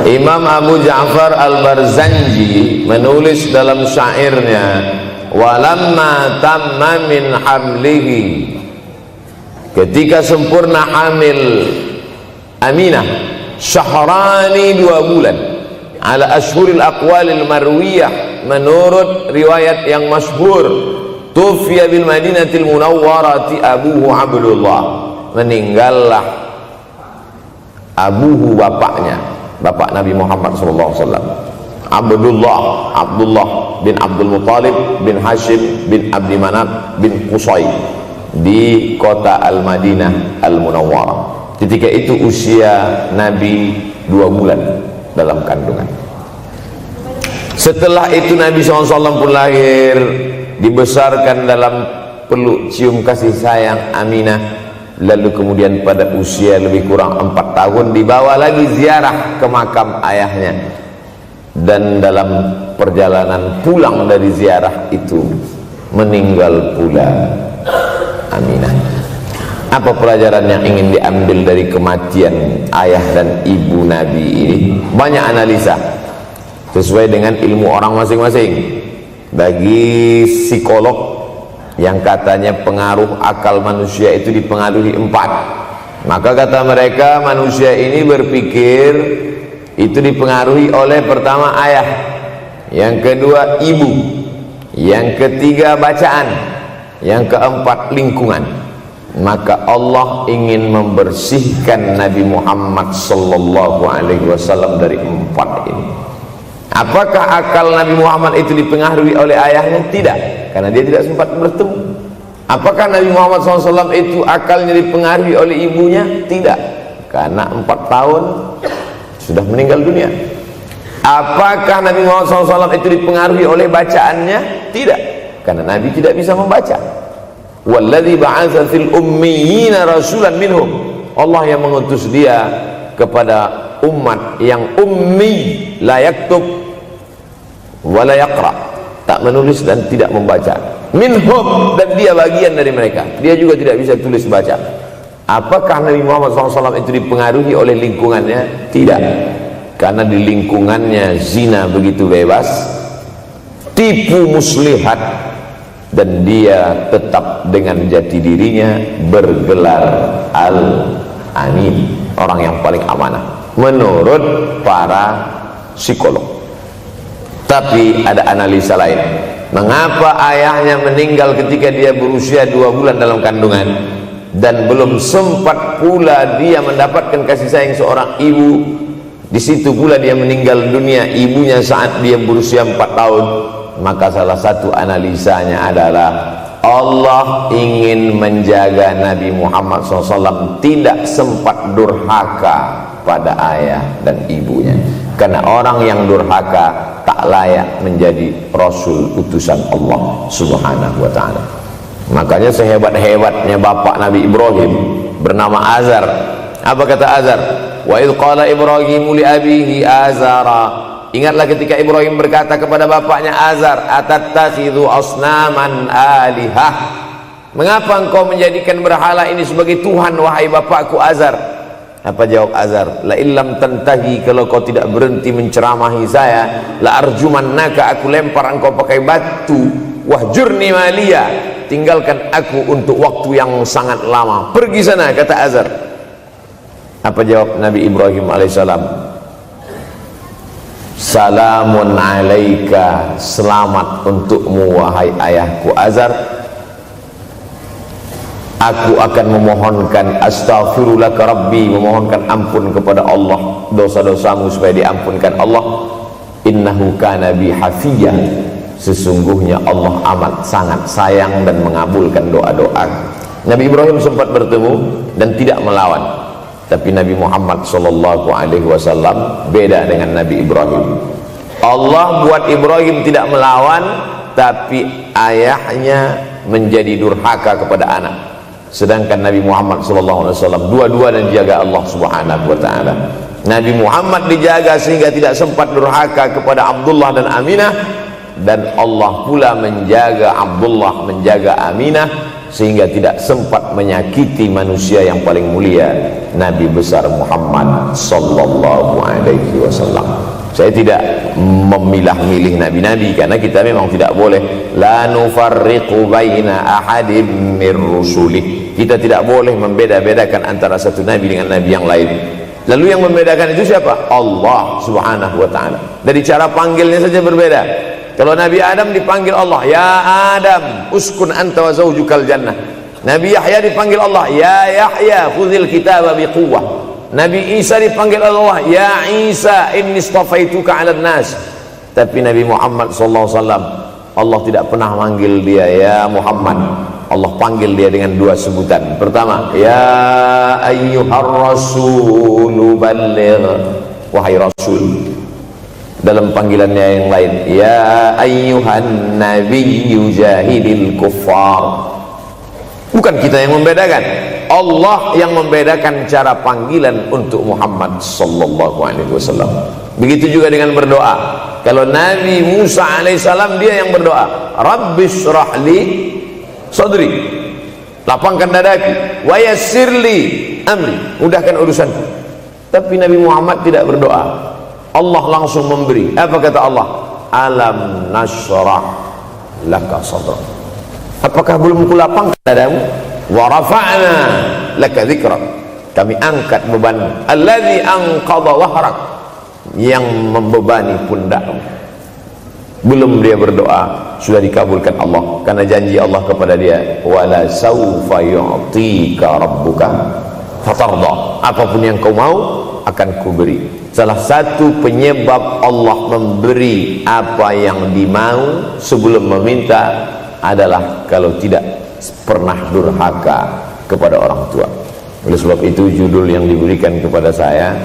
Imam Abu Ja'far Al-Barzanji menulis dalam syairnya, walamma tamma min hamlihi, ketika sempurna hamil Aminah syahrani 2 bulan, ala ashhuril aqwalil marwiyah, menurut riwayat yang masyhur, tufiya bil madinatil munawwarati abuhu Abdullah, meninggallah abuhu, bapaknya, bapak Nabi Muhammad SAW, Abdullah bin Abdul Muttalib bin Hashim bin Abdi Manaf bin Qusay, di kota Al-Madinah Al-Munawwarah. Ketika itu usia Nabi 2 bulan dalam kandungan. Setelah itu Nabi SAW pun lahir, dibesarkan dalam peluk cium kasih sayang Aminah. Lalu kemudian pada usia lebih kurang 4 tahun dibawa lagi ziarah ke makam ayahnya. Dan dalam perjalanan pulang dari ziarah itu meninggal pula Aminah. Apa pelajaran yang ingin diambil dari kematian ayah dan ibu Nabi ini? Banyak analisa sesuai dengan ilmu orang masing-masing. Bagi psikolog yang katanya pengaruh akal manusia itu dipengaruhi 4, maka kata mereka manusia ini berpikir itu dipengaruhi oleh pertama ayah, yang kedua ibu, yang ketiga bacaan, yang keempat lingkungan. Maka Allah ingin membersihkan Nabi Muhammad sallallahu alaihi wasallam dari 4 ini. Apakah akal Nabi Muhammad itu dipengaruhi oleh ayahnya? Tidak, karena dia tidak sempat bertemu. Apakah Nabi Muhammad SAW itu akalnya dipengaruhi oleh ibunya? Tidak, karena 4 tahun sudah meninggal dunia. Apakah Nabi Muhammad SAW itu dipengaruhi oleh bacaannya? Tidak, karena Nabi tidak bisa membaca. Walladzi ba'atsa fil ummiyina rasulan minhum, Allah yang mengutus dia kepada umat yang ummi, la yaktub wa la yaqra, tak menulis dan tidak membaca. Minhum, dan dia bagian dari mereka, dia juga tidak bisa tulis baca. Apakah Nabi Muhammad SAW itu dipengaruhi oleh lingkungannya? Tidak, karena di lingkungannya zina begitu bebas, tipu muslihat, dan dia tetap dengan jati dirinya bergelar Al-Amin, orang yang paling amanah menurut para psikolog. Tapi ada analisa lain. Mengapa ayahnya meninggal ketika dia berusia 2 bulan dalam kandungan, dan belum sempat pula dia mendapatkan kasih sayang seorang ibu? Di situ pula dia meninggal dunia, ibunya saat dia berusia 4 tahun. Maka salah satu analisanya adalah Allah ingin menjaga Nabi Muhammad SAW tidak sempat durhaka pada ayah dan ibunya, karena orang yang durhaka tak layak menjadi Rasul utusan Allah Subhanahu wa ta'ala. Makanya sehebat-hebatnya bapak Nabi Ibrahim bernama Azar. Apa kata Azar? Wa idh qala Ibrahimu li abihi Azara, ingatlah ketika Ibrahim berkata kepada bapaknya Azar, atattakhidhu asnaman alihah, mengapa engkau menjadikan berhala ini sebagai Tuhan wahai bapakku Azar? Apa jawab Azar? La illam tantahi, kalau kau tidak berhenti menceramahi saya, la arjumannaka, aku lempar engkau pakai batu, wahjurni maliya, tinggalkan aku untuk waktu yang sangat lama, pergi sana, kata Azar. Apa jawab Nabi Ibrahim alaihissalam? Salamun alaika, selamat untukmu wahai ayahku Azar. Aku akan memohonkan astaghfirulaka rabbi, memohonkan ampun kepada Allah dosa-dosamu supaya diampunkan Allah. Innahu kana bi hafiyah, sesungguhnya Allah amat sangat sayang dan mengabulkan doa-doa. Nabi Ibrahim sempat bertemu dan tidak melawan. Tapi Nabi Muhammad SAW beda dengan Nabi Ibrahim. Allah buat Ibrahim tidak melawan, tapi ayahnya menjadi durhaka kepada anak. Sedangkan Nabi Muhammad SAW dua-dua dan dijaga Allah Subhanahu wa ta'ala. Nabi Muhammad dijaga sehingga tidak sempat durhaka kepada Abdullah dan Aminah, dan Allah pula menjaga Abdullah, menjaga Aminah sehingga tidak sempat menyakiti manusia yang paling mulia, Nabi besar Muhammad sallallahu alaihi wasallam. Saya tidak memilah-milih nabi-nabi karena kita memang tidak boleh la nufarriqu baina ahadin mir rusuli. Kita tidak boleh membeda-bedakan antara satu nabi dengan nabi yang lain. Lalu yang membedakan itu siapa? Allah subhanahu wa ta'ala. Dari cara panggilnya saja berbeda. Kalau Nabi Adam dipanggil Allah, ya Adam uskun anta wa zawjukal jannah. Nabi Yahya dipanggil Allah, ya Yahya khudhil kitaba biquwwah. Nabi Isa dipanggil Allah, ya Isa inni istafaituka 'alan nas. Tapi Nabi Muhammad sallallahu alaihi wasallam, Allah tidak pernah manggil dia ya Muhammad. Allah panggil dia dengan dua sebutan. Pertama, ya ayyuhar rasul balligh, wahai rasul. Dalam panggilannya yang lain, ya ayyuhan nabiyyu jahidil kuffar. Bukan kita yang membedakan, Allah yang membedakan cara panggilan untuk Muhammad sallallahu alaihi wasallam. Begitu juga dengan berdoa. Kalau Nabi Musa alaihissalam dia yang berdoa, Rabbis shrahli sadri, lapangkan dadaku, wa yassirli amri, mudahkan urusanku. Tapi Nabi Muhammad tidak berdoa, Allah langsung memberi. Apa kata Allah? Alam nashrah laka sadrak. Apakah belum kulapangkan dadamu? Wa rafa'na laka dzikrak. Kami angkat beban. Alladzi anqadha dhahrak, yang membebani pundakmu. Belum dia berdoa, sudah dikabulkan Allah, karena janji Allah kepada dia, wala saufa yu'tika rabbuka fatarda. Apapun yang kau mau akan kuberi. Salah satu penyebab Allah memberi apa yang dimau sebelum meminta adalah kalau tidak pernah durhaka kepada orang tua. Oleh sebab itu judul yang diberikan kepada saya,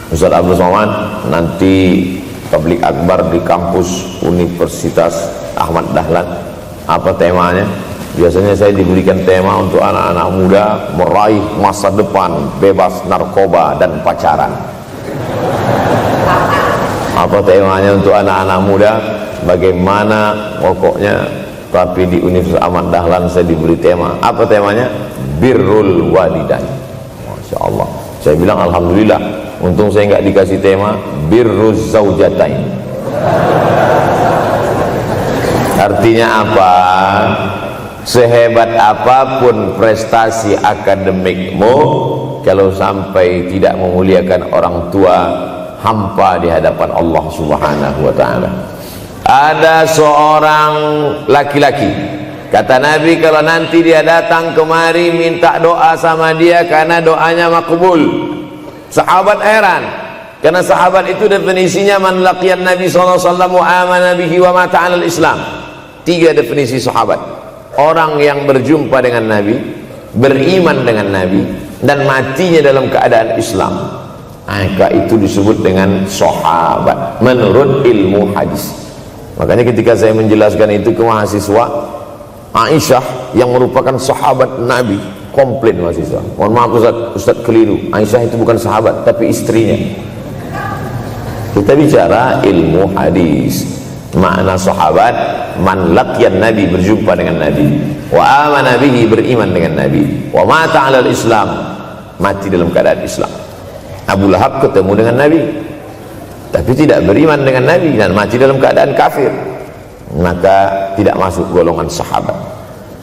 Ustaz Abdul Somad, nanti tabligh akbar di kampus Universitas Ahmad Dahlan. Apa temanya? Biasanya saya diberikan tema untuk anak-anak muda meraih masa depan bebas narkoba dan pacaran. Apa temanya untuk anak-anak muda? Bagaimana pokoknya. Tapi di Universitas Ahmad Dahlan saya diberi tema. Apa temanya? Birrul walidain. Masya Allah. Saya bilang alhamdulillah, untung saya nggak dikasih tema birruz zaujatain. Artinya apa? Sehebat apapun prestasi akademikmu, kalau sampai tidak memuliakan orang tua, hampa di hadapan Allah subhanahu wa ta'ala. Ada seorang laki-laki, kata Nabi, kalau nanti dia datang kemari minta doa sama dia karena doanya makbul. Sahabat heran, karena sahabat itu definisinya man laqiyan Nabi sallallahu alaihi wasallam wa amana bihi wa mata 'alal Islam. 3 definisi sahabat: orang yang berjumpa dengan Nabi, beriman dengan Nabi, dan matinya dalam keadaan Islam. Maka itu disebut dengan sahabat menurut ilmu hadis. Makanya ketika saya menjelaskan itu ke mahasiswa, Aisyah yang merupakan sahabat Nabi, komplain mahasiswa, mohon maaf Ustaz keliru, Aisyah itu bukan sahabat tapi istrinya. Kita bicara ilmu hadis. Makna sahabat, man laqiyan Nabi, berjumpa dengan Nabi, wa amana bihi, beriman dengan Nabi, wa mata 'alal Islam, mati dalam keadaan Islam. Abu Lahab ketemu dengan Nabi tapi tidak beriman dengan Nabi dan mati dalam keadaan kafir, maka tidak masuk golongan sahabat.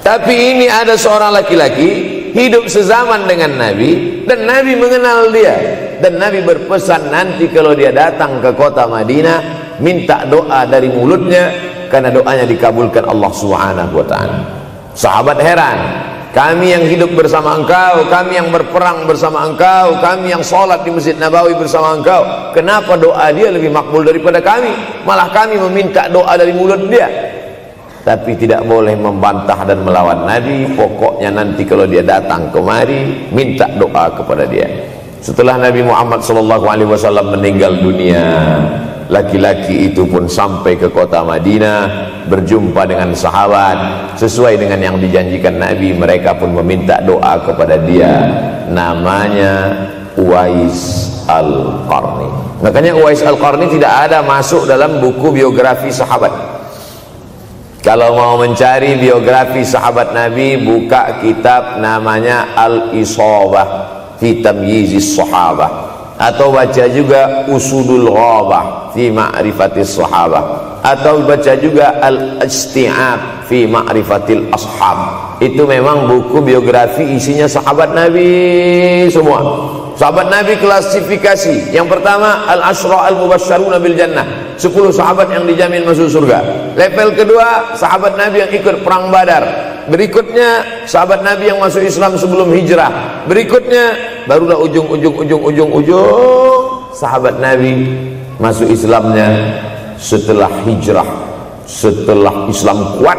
Tapi ini ada seorang laki-laki hidup sezaman dengan Nabi dan Nabi mengenal dia, dan Nabi berpesan nanti kalau dia datang ke kota Madinah minta doa dari mulutnya karena doanya dikabulkan Allah subhanahu wa ta'ala. Sahabat heran, kami yang hidup bersama engkau, kami yang berperang bersama engkau, kami yang sholat di Masjid Nabawi bersama engkau, kenapa doa dia lebih makbul daripada kami? Malah kami meminta doa dari mulut dia. Tapi tidak boleh membantah dan melawan Nabi. Pokoknya nanti kalau dia datang kemari minta doa kepada dia. Setelah Nabi Muhammad SAW meninggal dunia, laki-laki itu pun sampai ke kota Madinah, berjumpa dengan sahabat. Sesuai dengan yang dijanjikan Nabi, mereka pun meminta doa kepada dia. Namanya Uwais Al-Qarni. Makanya Uwais Al-Qarni tidak ada masuk dalam buku biografi sahabat. Kalau mau mencari biografi sahabat Nabi, buka kitab namanya Al-Isabah fi Tamyizis Sahabah, atau baca juga Usudul Ghabah fi Ma'rifatis Sahabah, atau baca juga Al-Isti'ab fi Ma'rifatil Ashab. Itu memang buku biografi isinya sahabat Nabi semua. Sahabat Nabi klasifikasi. Yang pertama, Al-Ashra Al-Mubasysyaruna bil Jannah, 10 sahabat yang dijamin masuk surga. Level kedua, sahabat Nabi yang ikut perang Badar. Berikutnya, sahabat Nabi yang masuk Islam sebelum hijrah. Berikutnya, barulah ujung sahabat Nabi masuk Islamnya setelah hijrah, setelah Islam kuat,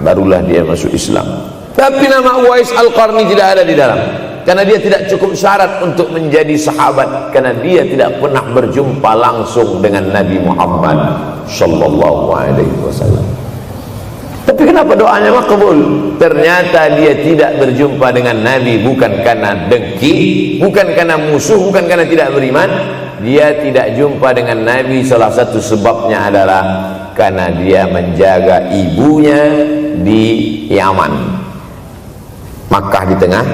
barulah dia masuk Islam. Tapi nama Uwais Al-Qarni tidak ada di dalam, karena dia tidak cukup syarat untuk menjadi sahabat, karena dia tidak pernah berjumpa langsung dengan Nabi Muhammad sallallahu alaihi wasallam. Tapi kenapa doanya makbul? Ternyata dia tidak berjumpa dengan Nabi bukan karena dengki, bukan karena musuh, bukan karena tidak beriman. Dia tidak jumpa dengan Nabi, salah satu sebabnya adalah karena dia menjaga ibunya di Yaman. Makkah di tengah,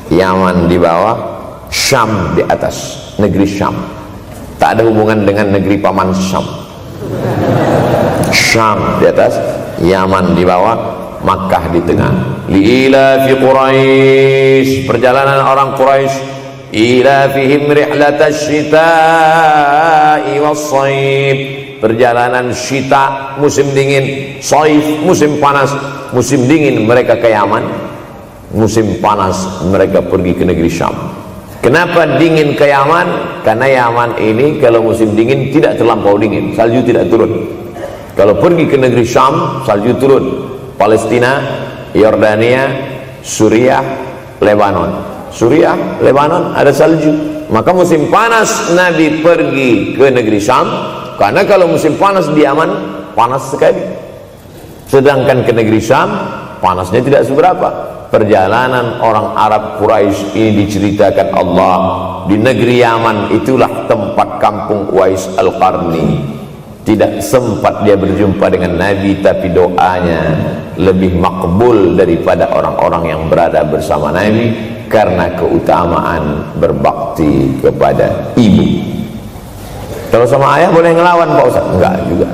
Yaman di bawah, Syam di atas, negeri Syam. Tak ada hubungan dengan negeri paman Syam. Syam di atas, Yaman di bawah, Makkah di tengah. Liila fi Quraisy, perjalanan orang Quraisy. Ila fihim rihlatash shita'i was-shaib, perjalanan syita musim dingin, shaif musim panas. Musim dingin mereka ke Yaman, musim panas mereka pergi ke negeri Syam. Kenapa dingin ke Yaman? Karena Yaman ini kalau musim dingin tidak terlampau dingin, salju tidak turun. Kalau pergi ke negeri Syam, salju turun. Palestina, Yordania, Suriah, Lebanon. Suriah, Lebanon ada salju. Maka musim panas Nabi pergi ke negeri Syam, karena kalau musim panas di Yaman panas sekali. Sedangkan ke negeri Syam panasnya tidak seberapa. Perjalanan orang Arab Quraisy ini diceritakan Allah, di negeri Yaman itulah tempat kampung Uwais Al-Qarni. Tidak sempat dia berjumpa dengan Nabi, tapi doanya lebih makbul daripada orang-orang yang berada bersama Nabi, karena keutamaan berbakti kepada ibu. Kalau sama ayah boleh ngelawan Pak Ustaz? Enggak juga.